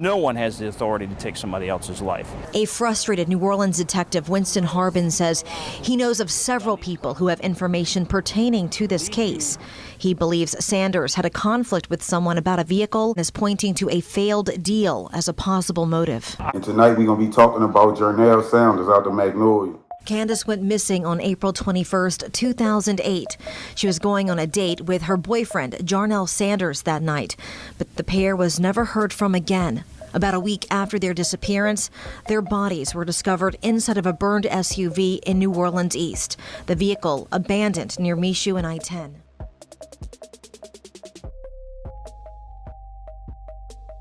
No one has the authority to take somebody else's life. A frustrated New Orleans detective, Winston Harbin, says he knows of several people who have information pertaining to this case. He believes Sanders had a conflict with someone about a vehicle and is pointing to a failed deal as a possible motive. And tonight we're going to be talking about Jarnell Sanders out of Magnolia. Candace went missing on April 21st, 2008. She was going on a date with her boyfriend, Jarnell Sanders, that night, but the pair was never heard from again. About a week after their disappearance, their bodies were discovered inside of a burned SUV in New Orleans East, the vehicle abandoned near Michoud and I-10.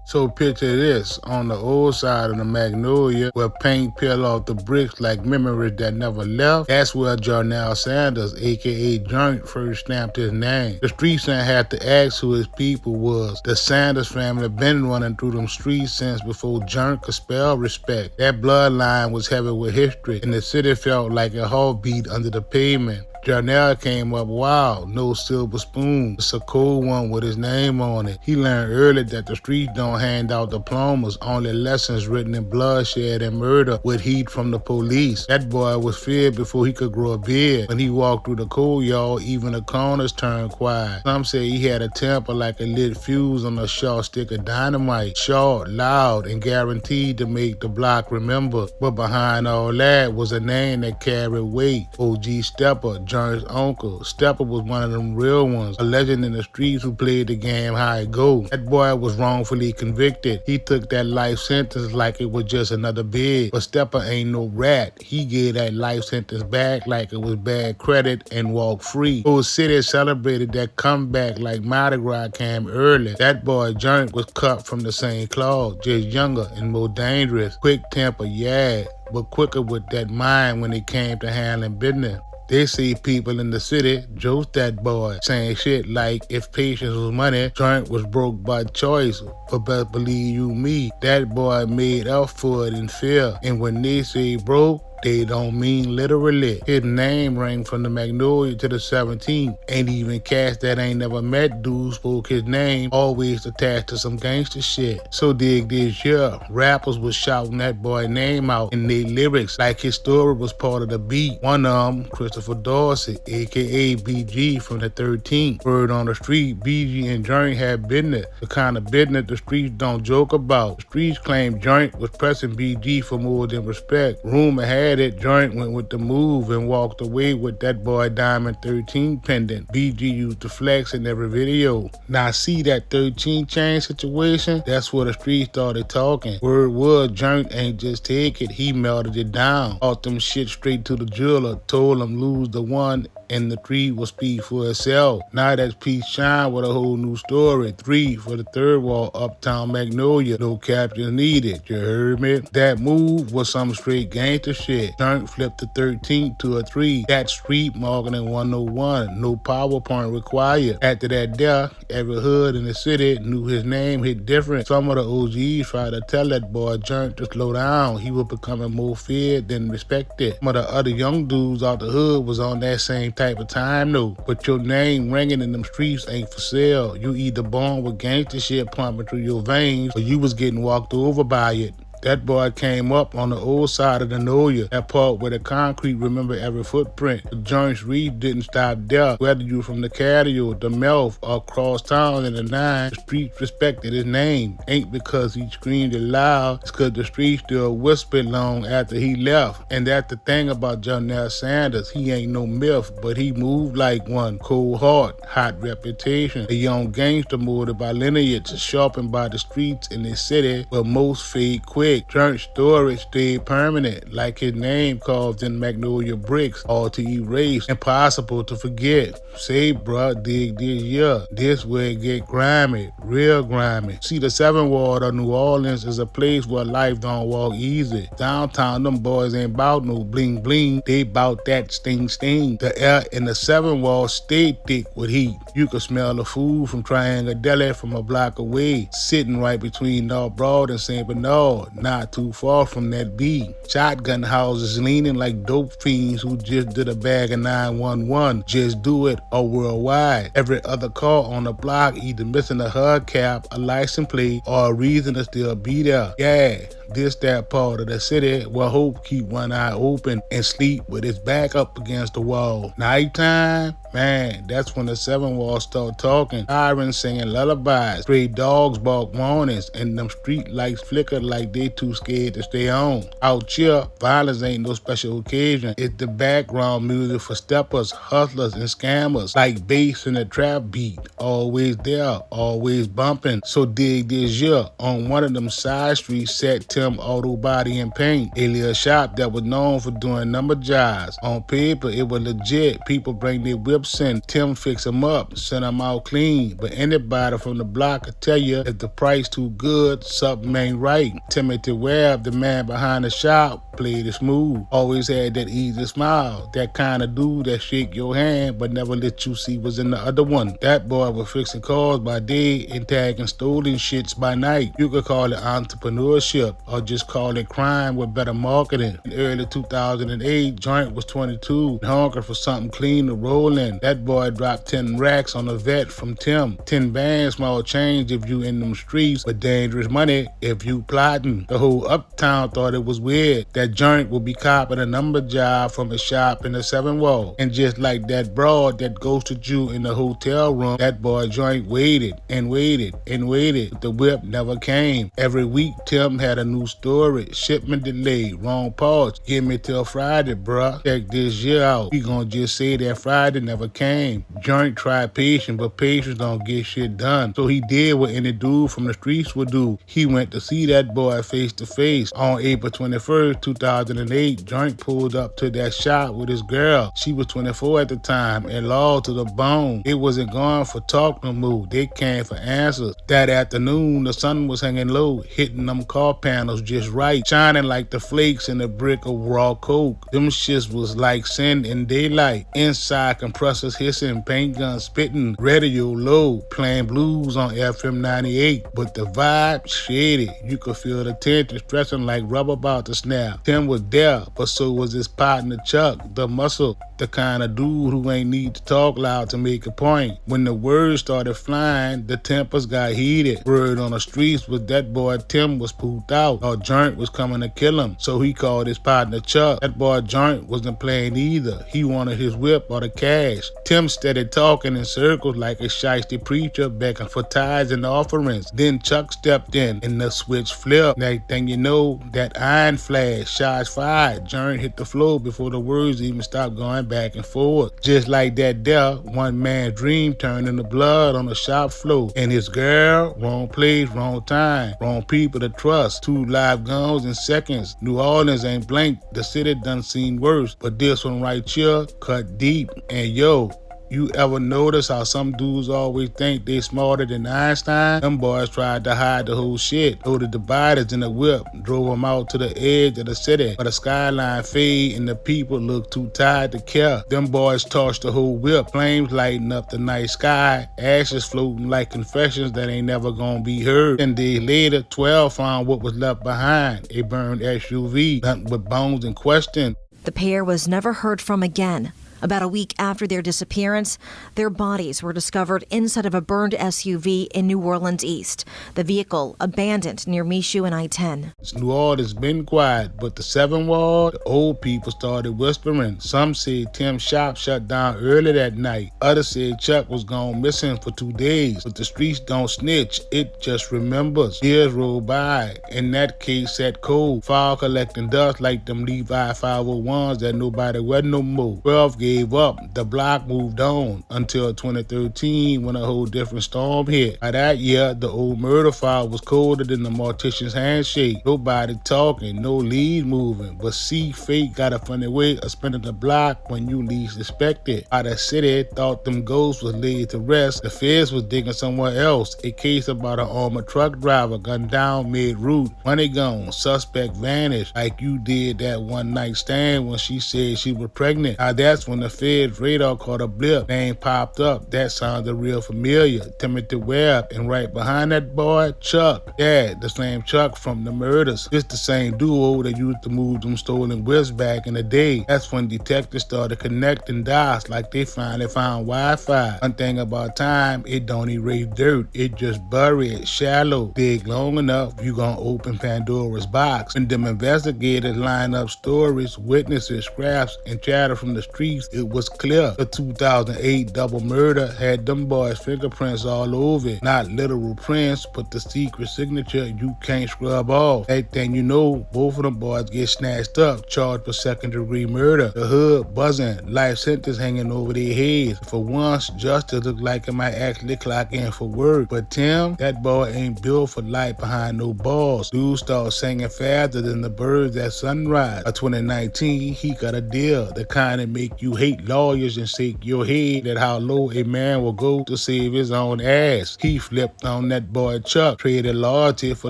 So picture this, on the old side of the Magnolia, where paint peel off the bricks like memories that never left, that's where Jarnell Sanders, aka Joint, first stamped his name. The streets ain't had to ask who his people was. The Sanders family been running through them streets since before Joint could spell respect. That bloodline was heavy with history, and the city felt like a heartbeat under the pavement. Jarnell came up wild, no silver spoon. It's a cold one with his name on it. He learned early that the streets don't hand out diplomas, only lessons written in bloodshed and murder with heat from the police. That boy was feared before he could grow a beard. When he walked through the cold yard, even the corners turned quiet. Some say he had a temper like a lit fuse on a short stick of dynamite. Short, loud, and guaranteed to make the block remember. But behind all that was a name that carried weight. OG Stepper, John's uncle. Stepper was one of them real ones, a legend in the streets who played the game how it go. That boy was wrongfully convicted. He took that life sentence like it was just another bid. But Stepper ain't no rat. He gave that life sentence back like it was bad credit and walked free. Whole city celebrated that comeback like Mardi Gras came early. That boy Joint was cut from the same cloth, just younger and more dangerous. Quick temper, yeah, but quicker with that mind when it came to handling business. They see people in the city joke that boy, saying shit like, if patience was money, Joint was broke by choice. But best believe you me, that boy made up for it in fear. And when they say broke, they don't mean literally. His name rang from the Magnolia to the 17th. Ain't even cats that ain't never met dude spoke his name, always attached to some gangster shit. So dig this here, rappers was shouting that boy name out in their lyrics like his story was part of the beat. One of them, Christopher Dorsey, aka BG from the 13th. Word on the street, BG and Joint had business, the kind of business the streets don't joke about. The streets claim Joint was pressing BG for more than respect. Rumor had it, Joint went with the move and walked away with that boy Diamond 13 pendant. BG used to flex in every video. Now see that 13 chain situation? That's where the streets started talking. Word was Joint ain't just take it, he melted it down. Brought them shit straight to the jeweler, told him lose the one and the 3 will speak for itself. Now that's peace shine with a whole new story. 3 for the third wall, Uptown Magnolia. No captions needed, you heard me? That move was some straight gangster shit. Joint flipped the 13 to a 3. That street marketing 101. No PowerPoint required. After that death, every hood in the city knew his name hit different. Some of the OGs tried to tell that boy Joint to slow down. He was becoming more feared than respected. Some of the other young dudes out the hood was on that same type of time though, but your name ringing in them streets ain't for sale. You either born with gangster shit pumping through your veins or you was getting walked over by it. That boy came up on the old side of the Noya, that part where the concrete remember every footprint. The Joint's reach didn't stop there. Whether you from the Catio, the Mouth, or across town in the 9, the streets respected his name. Ain't because he screamed it loud, it's cause the streets still whispered long after he left. And that's the thing about Jarnell Sanders, he ain't no myth, but he moved like one. Cold heart, hot reputation, a young gangster molded by lineage, sharpened by the streets in the city, but most fade quick. Joint's story stayed permanent, like his name carved in Magnolia bricks, all to erase, impossible to forget. Say, bruh, dig this year. This where it get grimy, real grimy. See, the 7 Ward of New Orleans is a place where life don't walk easy. Downtown, them boys ain't bout no bling bling, they bout that sting sting. The air in the 7 Ward stayed thick with heat. You could smell the food from Triangle Deli from a block away, sitting right between North Broad and St. Bernard. not too far from that beat. Shotgun houses leaning like dope fiends who just did a bag of 911. Just do it or worldwide. Every other car on the block either missing a hubcap, a license plate, or a reason to still be there. Yeah, this that part of the city where hope keep one eye open and sleep with its back up against the wall. Nighttime, man, that's when the seven walls start talking. Sirens singing lullabies, stray dogs bark warnings, and them street lights flicker like they too scared to stay on. Out here, violence ain't no special occasion. It's the background music for steppers, hustlers, and scammers, like bass in a trap beat. Always there, always bumping. So dig this year, on one of them side streets sat Tim Auto Body and Paint, a little shop that was known for doing number jobs. On paper, it was legit. People bring their whips in, Tim fix them up, send them out clean. But anybody from the block could tell you if the price too good, something ain't right. Timothy Webb, the man behind the shop, played it smooth. Always had that easy smile, that kind of dude that shake your hand but never let you see what's in the other one. That boy was fixing cars by day and tagging stolen shits by night. You could call it entrepreneurship or just call it crime with better marketing. In early 2008, Joint was 22 and hungry for something clean to roll in. That boy dropped 10 racks on a vet from Tim. 10 bands, small change if you in them streets, but dangerous money if you plotting. The whole Uptown thought it was weird that Joint would be copping a number job from a shop in the 7 Wall. And just like that broad that ghosted you in the hotel room, that boy Joint waited and waited and waited, but the whip never came. Every week Tim had a new story. Shipment delayed, wrong parts. Give me till Friday, bruh. Check this year out. We gonna just say that Friday never came. Joint tried patience, but patience don't get shit done. So he did what any dude from the streets would do. He went to see that boy face to face. On April 21st, 2008, Joint pulled up to that shop with his girl. She was 24 at the time and loyal to the bone. It wasn't going for talk no more. They came for answers. That afternoon, the sun was hanging low, hitting them car panels just right, shining like the flakes in a brick of raw coke. Them shits was like sin in daylight. Inside, compressors hissing, paint guns spitting, radio low, playing blues on FM 98. But the vibe, shady. You could feel the tension stretching like rubber about to snap. Tim was there, but so was his partner Chuck, the muscle, the kind of dude who ain't need to talk loud to make a point. When the words started flying, the tempers got heated. Word on the streets was that boy Tim was pooped out, or Joint was coming to kill him. So he called his partner Chuck. That boy Joint wasn't playing either. He wanted his whip or the cash. Tim started talking in circles like a shiesty preacher begging for tithes and offerings. Then Chuck stepped in and the switch flipped. Next thing you know, that iron flash, shots fired. Joint hit the floor before the words even stopped going back and forth. Just like that there, one man's dream turned into blood on the shop floor. And his girl, wrong place, wrong time, wrong people to trust. 2 live guns in seconds. New Orleans ain't blinked. The city done seen worse. But this one right here cut deep. And yo, you ever notice how some dudes always think they smarter than Einstein? Them boys tried to hide the whole shit. Loaded the bodies in the whip, drove them out to the edge of the city. But the skyline fade and the people look too tired to care. Them boys torched the whole whip. Flames lighting up the night sky. Ashes floating like confessions that ain't never gonna be heard. 10 days later, 12 found what was left behind. A burned SUV, nothing but bones and questions. The pair was never heard from again. About a week after their disappearance, their bodies were discovered inside of a burned SUV in New Orleans East. The vehicle abandoned near Michoud and I-10. New Orleans been quiet, but the 7 Ward, the old people started whispering. Some said Tim's shop shut down early that night. Others said Chuck was gone missing for 2 days. But the streets don't snitch, it just remembers. Years roll by, in that case sat cold. File collecting dust like them Levi 501s that nobody wear no more. 12 gave up. The block moved on until 2013 when a whole different storm hit. By that year, the old murder file was colder than the mortician's handshake. Nobody talking, no lead moving. But see, fate got a funny way of spinning the block when you least expect it. How the city thought them ghosts was laid to rest, the feds was digging somewhere else. A case about an armored truck driver gunned down mid-route. Money gone, suspect vanished, like you did that one night stand when she said she was pregnant. Now that's when on the Fed's radar caught a blip. Name popped up. That sounded real familiar. Timothy Webb, and right behind that boy, Chuck. Yeah, the same Chuck from the murders. It's the same duo that used to move them stolen whips back in the day. That's when detectives started connecting dots like they finally found Wi-Fi. One thing about time, it don't erase dirt. It just bury it shallow. Dig long enough, you gonna open Pandora's box. When them investigators line up stories, witnesses, scraps, and chatter from the streets, it was clear. The 2008 double murder had them boys' fingerprints all over it. Not literal prints, but the secret signature you can't scrub off. That thing you know, both of them boys get snatched up, charged for second-degree murder. The hood buzzing, life sentence hanging over their heads. For once, justice looked like it might actually clock in for work. But Tim, that boy ain't built for life behind no bars. Dude started singing faster than the birds at sunrise. By 2019, he got a deal, the kind that make you hate lawyers and shake your head at how low a man will go to save his own ass. He flipped on that boy Chuck, traded loyalty for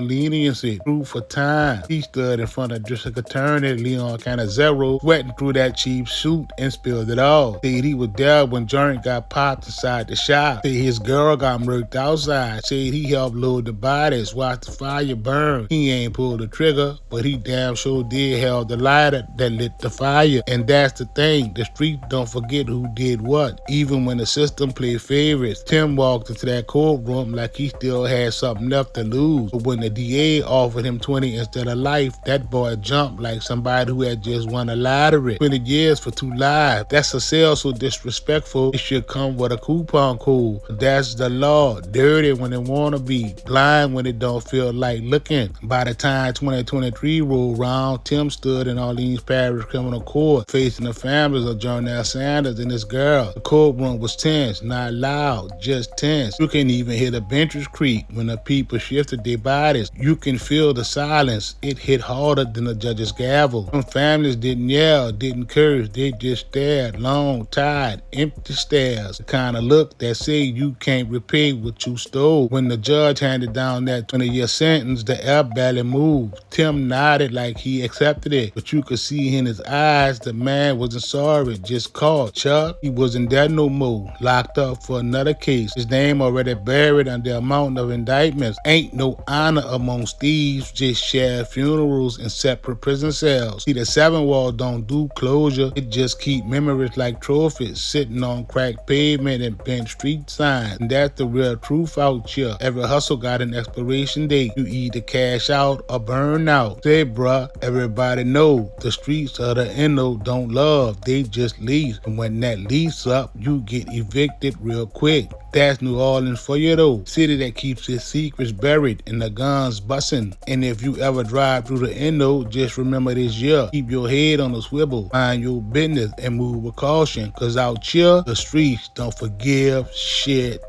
leniency, through for time. He stood in front of district attorney Leon Canizero, sweating through that cheap suit and spilled it all. Said he was there when Jarnell got popped inside the shop. Said his girl got murked outside. Said he helped load the bodies, watch the fire burn. He ain't pulled the trigger, but he damn sure did held the lighter that lit the fire. And that's the thing, the streets don't forget who did what, even when the system played favorites. Tim walked into that courtroom like he still had something left to lose. But when the DA offered him 20 instead of life, that boy jumped like somebody who had just won a lottery. 20 years for 2 lives. That's a sale so disrespectful, it should come with a coupon code. That's the law. Dirty when it wanna be, blind when it don't feel like looking. By the time 2023 rolled around, Tim stood in Orleans Parish Criminal Court facing the families of Jarnell Sanders and his girl. The courtroom was tense, not loud, just tense. You can even hear the benches creak when the people shifted their bodies. You can feel the silence. It hit harder than the judge's gavel. Some families didn't yell, didn't curse, they just stared, long, tired, empty stares. The kind of look that say you can't repay what you stole. When the judge handed down that 20-year sentence, the air barely moved. Tim nodded like he accepted it, but you could see in his eyes the man wasn't sorry, just caught. Chuck, he wasn't there no more, locked up for another case. His name already buried under a mountain of indictments. Ain't no honor amongst thieves, just shared funerals and separate prison cells. See, the 7 wall don't do closure, it just keep memories like trophies, sitting on cracked pavement and bent street signs. And that's the real truth out here. Every hustle got an expiration date. You either cash out or burn out. Say, bruh, everybody know the streets of the NO don't love, they just lease. And when that lease up, you get evicted real quick. That's New Orleans for you though. City that keeps its secrets buried and the guns busting. And if you ever drive through the NO, just remember this year. Keep your head on the swivel, mind your business, and move with caution. Cause out here, the streets don't forgive shit.